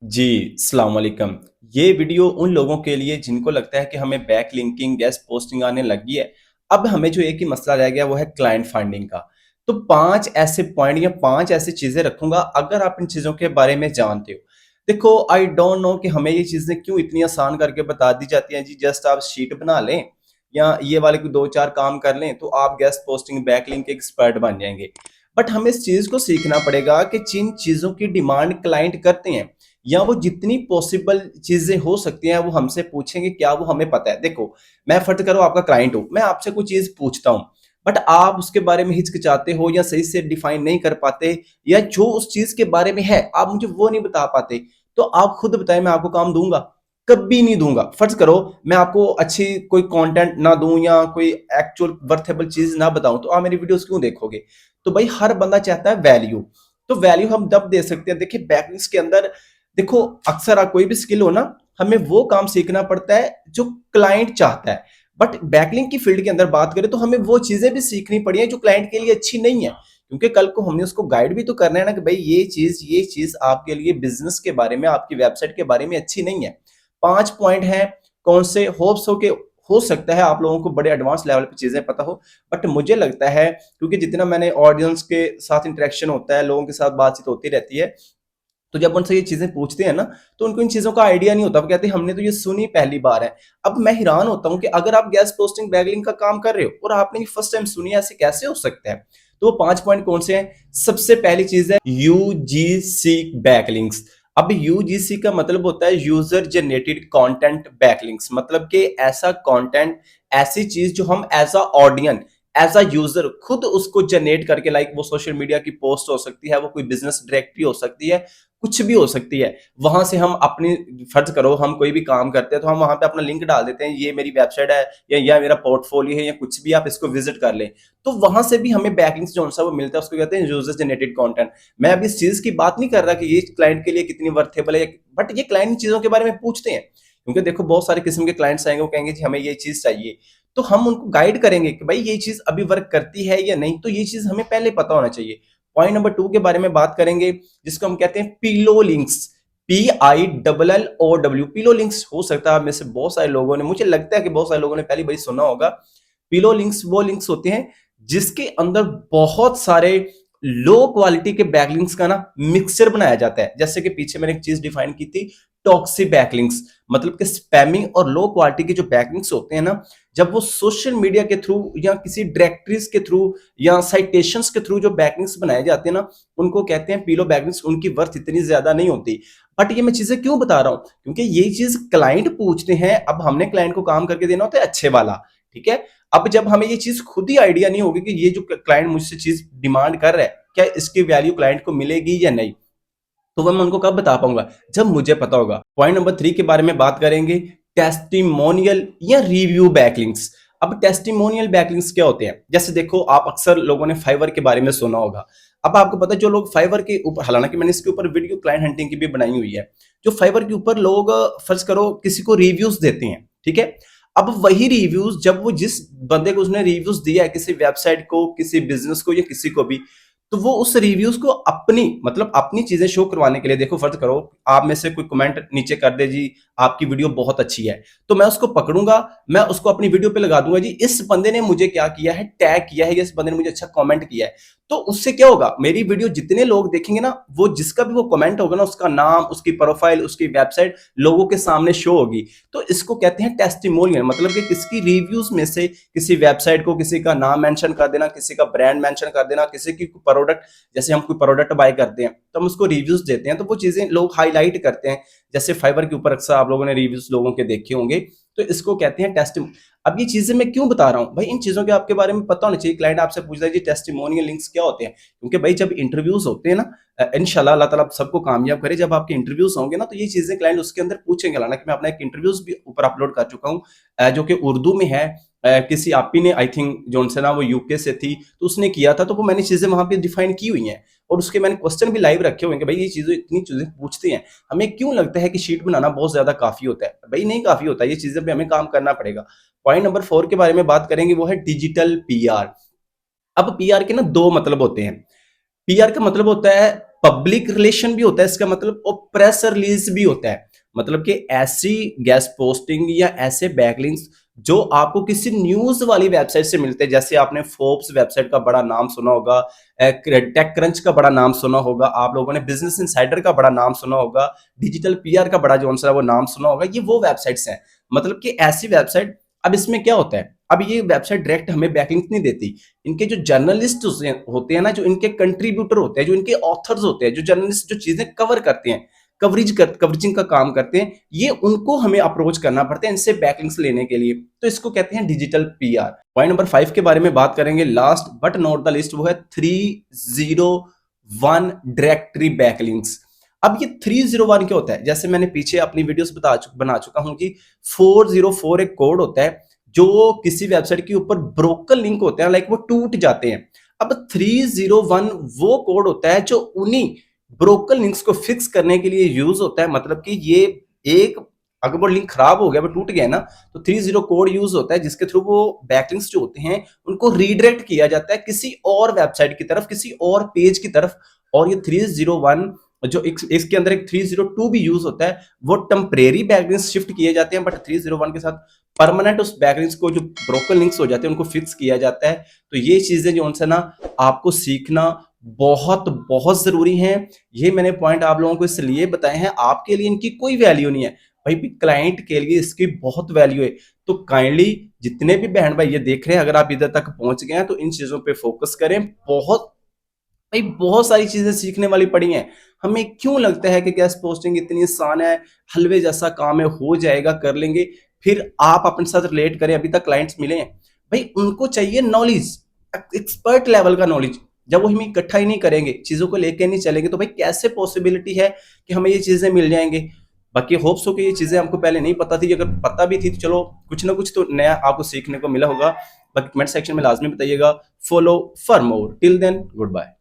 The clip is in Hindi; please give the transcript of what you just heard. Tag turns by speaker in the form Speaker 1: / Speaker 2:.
Speaker 1: जी, अस्सलाम वालेकुम। ये वीडियो उन लोगों के लिए जिनको लगता है कि हमें बैक लिंकिंग, गेस्ट पोस्टिंग आने लगी है। अब हमें जो एक ही मसला रह गया वो है क्लाइंट फाइंडिंग का। तो 5 ऐसे पॉइंट या 5 ऐसी चीज़ें रखूँगा अगर आप इन चीज़ों के बारे में जानते हो। देखो आई डोंट नो कि हमें ये चीज़ें क्यों इतनी आसान करके बता दी जाती हैं जी जस्ट आप शीट बना लें या ये वाले कोई 2-4 काम कर लें तो आप गेस्ट पोस्टिंग, बैक लिंक के एक्सपर्ट बन जाएँगे। बट हमें इस चीज़ को सीखना पड़ेगा कि जिन चीज़ों की डिमांड क्लाइंट करते हैं या वो जितनी पॉसिबल चीजें हो सकती हैं वो हमसे पूछेंगे क्या वो हमें पता है। देखो मैं फर्ज करो आपका क्लाइंट हूं, मैं आपसे कोई चीज पूछता हूं बट आप उसके बारे में हिचकिचाते हो या सही से डिफाइन नहीं कर पाते या जो उस चीज के बारे में है आप मुझे वो नहीं बता पाते, तो आप खुद बताएं मैं आपको काम दूंगा? कभी नहीं दूंगा। फर्ज करो मैं आपको अच्छी कोई कंटेंट ना दूं या कोई एक्चुअल वर्थेबल चीज ना बताऊं तो आप मेरी वीडियोस क्यों देखोगे? तो भाई हर बंदा चाहता है वैल्यू। तो वैल्यू हम जब दे सकते हैं, देखिए बैकलिंक्स के अंदर देखो अक्सर कोई भी स्किल हो ना, हमें वो काम सीखना पड़ता है जो क्लाइंट चाहता है। बट बैकलिंक की फील्ड के अंदर बात करें तो हमें वो चीजें भी सीखनी पड़ी है जो क्लाइंट के लिए अच्छी नहीं है, क्योंकि कल को हमने उसको गाइड भी तो करना है ना कि भाई ये चीज आपके लिए बिजनेस के बारे में, आपकी वेबसाइट के बारे में अच्छी नहीं है। 5 पॉइंट हैं। कौन से होप्स हो के हो सकता है आप लोगों को बड़े एडवांस लेवल पे चीजें पता हो, बट मुझे लगता है क्योंकि जितना मैंने ऑडियंस के साथ इंटरेक्शन होता है, लोगों के साथ बातचीत होती रहती है, तो जब उनसे ये चीजें पूछते हैं ना तो उनको इन चीजों का आइडिया नहीं होता। वो कहते हैं हमने तो ये सुनी पहली बार है। अब मैं हैरान होता हूँ कि अगर आप गैस पोस्टिंग बैगलिंग का काम कर रहे हो और आपने ये फर्स्ट टाइम सुनी है, ऐसे कैसे हो सकता है? तो वो 5 पॉइंट कौन से हैं? सबसे पहली चीज है यूजीसी बैकलिंक्स। अब यूजीसी का मतलब होता है यूजर जनरेटेड कंटेंट बैकलिंक्स, मतलब कि ऐसा कंटेंट, ऐसी चीज जो हम as a audience, as a user खुद उसको जनरेट करके, लाइक वो सोशल मीडिया की पोस्ट हो सकती है, वो कोई बिजनेस डायरेक्टरी हो सकती है, कुछ भी हो सकती है। वहां से हम अपनी, फर्ज करो हम कोई भी काम करते हैं तो हम वहां पे अपना लिंक डाल देते हैं, ये मेरी वेबसाइट है या यह मेरा पोर्टफोलियो है या कुछ भी, आप इसको विजिट कर लें। तो वहां से भी हमें बैकलिंक्स जो सा वो मिलता है उसको कहते हैं यूजर जनरेटेड कंटेंट। मैं अभी इस चीज की बात नहीं कर रहा कि ये क्लाइंट के लिए कितनी वर्थेबल है, बट ये क्लाइंट चीजों के बारे में पूछते हैं क्योंकि देखो बहुत सारे किस्म के क्लाइंट्स आएंगे, वो कहेंगे जी हमें ये चीज चाहिए। तो हम उनको गाइड करेंगे कि भाई ये चीज अभी वर्क करती है या नहीं, तो ये चीज हमें पहले पता होना चाहिए। पॉइंट नंबर 2 के बारे में बात करेंगे जिसको हम कहते हैं पीलो लिंक्स। PILLOW, पीलो लिंक्स। हो सकता है आप में से बहुत सारे लोगों ने, मुझे लगता है कि बहुत सारे लोगों ने पहली बार सुना होगा। पीलो लिंक्स वो लिंक्स होते हैं जिसके अंदर बहुत सारे लो क्वालिटी के बैकलिंक्स का ना मिक्सचर बनाया जाता है। जैसे कि पीछे मैंने एक चीज डिफाइन की थी, टॉक्सिक बैकलिंक्स, मतलब कि स्पैमिंग और लो क्वालिटी के जो बैकलिंक्स होते हैं ना, जब वो सोशल मीडिया के थ्रू या किसी डायरेक्टरीज के थ्रू या साइटेशंस के थ्रू जो बैकलिंक्स बनाए जाते हैं ना, उनको कहते हैं पीलो बैकलिंक्स। उनकी वर्थ इतनी ज्यादा नहीं होती। बट ये मैं चीजें क्यों बता रहा हूं? क्योंकि ये चीज क्लाइंट पूछते हैं। अब हमने क्लाइंट को काम करके देना होता है अच्छे वाला, ठीक है। अब जब हमें ये चीज खुद ही आइडिया नहीं होगी कि ये जो क्लाइंट मुझसे चीज डिमांड कर रहा है क्या इसकी वैल्यू क्लाइंट को मिलेगी या नहीं, तो वह मैं उनको कब बता पाऊंगा? जब मुझे पता होगा। पॉइंट नंबर 3 के बारे में बात करेंगे, टेस्टिमोनियल या रिव्यू बैकलिंक्स। अब टेस्टिमोनियल बैकलिंक्स क्या होते हैं? जैसे देखो आप अक्सर लोगों ने फाइवर के बारे में सुना होगा। अब आपको पता है जो लोग फाइवर के ऊपर, हालांकि मैंने इसके ऊपर वीडियो क्लाइंट हंटिंग की भी बनाई हुई है, जो फाइवर के ऊपर लोग फर्ज करो किसी को रिव्यूज देते हैं, ठीक है। अब वही रिव्यूज जब वो जिस बंदे को उसने रिव्यूज दिया है किसी वेबसाइट को, किसी बिजनेस को या किसी को भी, तो वो उस रिव्यूज को अपनी, मतलब अपनी चीजें शो करवाने के लिए, देखो फर्ज करो आप में से कोई कमेंट नीचे कर दे जी आपकी वीडियो बहुत अच्छी है, तो मैं उसको पकड़ूंगा, मैं उसको अपनी वीडियो पे लगा दूंगा जी इस बंदे ने मुझे क्या किया है, टैग किया है, या इस बंदे ने मुझे अच्छा कमेंट किया है। तो उससे क्या होगा, मेरी वीडियो जितने लोग देखेंगे ना, वो जिसका भी वो कमेंट होगा ना, उसका नाम, उसकी प्रोफाइल, उसकी वेबसाइट लोगों के सामने शो होगी। तो इसको कहते हैं टेस्टिमोनियल, मतलब कि किसकी रिव्यूज में से किसी वेबसाइट को, किसी का नाम मेंशन कर देना, किसी का ब्रांड मेंशन कर देना, किसी की प्रोडक्ट, जैसे हम कोई प्रोडक्ट बाय करते हैं तो हम उसको रिव्यूज देते हैं, तो वो चीजें लोग हाईलाइट करते हैं। जैसे फाइबर के ऊपर अक्सर आप लोगों ने रिव्यूज लोगों के देखे होंगे, तो इसको कहते हैं टेस्ट। अब ये चीजें मैं क्यों बता रहा हूं भाई, इन चीजों के आपके बारे में पता होना चाहिए। क्लाइंट आपसे पूछता है जी टेस्टिमोनियल लिंक्स क्या होते हैं, क्योंकि भाई जब इंटरव्यूज होते हैं ना, इंशाल्लाह अल्लाह ताला सबको कामयाब करे, जब आपके इंटरव्यूज होंगे ना, तो ये चीजें क्लाइंट उसके अंदर पूछेंगे। हालांकि मैं अपना एक इंटरव्यूज भी ऊपर अपलोड कर चुका हूँ, जो कि उर्दू में है। किसी आपी ने, आई थिंक जो से ना वो यूके से थी, तो उसने किया था, तो वो मैंने चीजें वहां पे डिफाइन की हुई हैं और उसके मैंने क्वेश्चन भी लाइव रखे हुए हैं कि भाई ये चीजें, इतनी चीजें पूछते हैं। हमें क्यों लगता है कि शीट बनाना बहुत ज्यादा काफी होता है? भाई नहीं काफी होता, ये चीजें भी हमें काम करना पड़ेगा। पॉइंट नंबर 4 के बारे में बात करेंगे, वो है डिजिटल पीआर। अब पीआर के ना दो मतलब होते हैं। पीआर का मतलब होता है पब्लिक रिलेशन भी होता है इसका मतलब, और प्रेस रिलीज भी होता है। मतलब कि ऐसी गेस्ट पोस्टिंग या ऐसे बैकलिंक्स जो आपको किसी न्यूज वाली वेबसाइट से मिलते हैं, जैसे आपने फोर्ब्स वेबसाइट का बड़ा नाम सुना होगा, टेक क्रंच का बड़ा नाम सुना होगा, आप लोगों ने बिजनेस इनसाइडर का बड़ा नाम सुना होगा, डिजिटल पीआर का बड़ा जो सा वो नाम सुना होगा, ये वो वेबसाइट्स हैं। मतलब कि ऐसी वेबसाइट, अब इसमें क्या होता है, अब ये वेबसाइट डायरेक्ट हमें बैकलिंक नहीं देती। इनके जो जर्नलिस्ट होते हैं ना, जो इनके कंट्रीब्यूटर होते हैं, जो इनके ऑथर्स होते हैं, जो जर्नलिस्ट जो चीजें कवर करते हैं, कवरिंग का काम करते हैं, ये उनको हमें अप्रोच करना पड़ता है इनसे बैकलिंक्स लेने के लिए। तो इसको कहते हैं डिजिटल पीआर। पॉइंट नंबर 5 के बारे में बात करेंगे, last but not the list, वो है 301 डायरेक्टरी बैकलिंक्स। अब ये 301 क्या होता है, जैसे मैंने पीछे अपनी वीडियोस बना चुका हूं कि 404 एक कोड होता है जो किसी वेबसाइट के ऊपर ब्रोकन लिंक होते हैं, लाइक वो टूट जाते हैं। अब 301 वो कोड होता है जो उन्हीं ब्रोकन लिंक्स को फिक्स करने के लिए यूज होता है। मतलब कि ये एक, अगर वो लिंक खराब हो गया, वो टूट गया ना, तो 30 कोड यूज होता है जिसके थ्रू वो बैकलिंक्स जो होते हैं उनको रीडायरेक्ट किया जाता है किसी और वेबसाइट की तरफ, किसी और पेज की तरफ। और ये 301 जो इसके अंदर एक 302 भी यूज होता है, वो टेम्परेरी बैकलिंक्स शिफ्ट किए जाते हैं, बट 301 के साथ परमानेंट उस बैकलिंक्स को, जो ब्रोकन लिंक्स हो जाते हैं, उनको फिक्स किया जाता है। तो ये चीजें जो उनसे ना आपको सीखना बहुत बहुत जरूरी है। ये मैंने पॉइंट आप लोगों को इसलिए बताए हैं, आपके लिए इनकी कोई वैल्यू नहीं है भाई, भी क्लाइंट के लिए इसकी बहुत वैल्यू है। तो काइंडली जितने भी बहन भाई ये देख रहे हैं, अगर आप इधर तक पहुंच गए हैं तो इन चीजों पे फोकस करें। बहुत भाई बहुत सारी चीजें सीखने वाली पड़ी हैं। हमें क्यों लगता है कि गेस्ट पोस्टिंग इतनी आसान है, हलवे जैसा काम है, हो जाएगा, कर लेंगे। फिर आप अपने साथ रिलेट करें, अभी तक क्लाइंट्स मिले हैं भाई, उनको चाहिए नॉलेज, एक्सपर्ट लेवल का नॉलेज। जब वो हम इकट्ठा ही नहीं करेंगे, चीजों को लेके नहीं चलेंगे, तो भाई कैसे पॉसिबिलिटी है कि हमें ये चीजें मिल जाएंगे। बाकी होप्स हो कि ये चीजें हमको पहले नहीं पता थी, अगर पता भी थी तो चलो कुछ ना कुछ तो नया आपको सीखने को मिला होगा। बाकी कमेंट सेक्शन में लाजमी बताइएगा। Follow for more, till then good bye.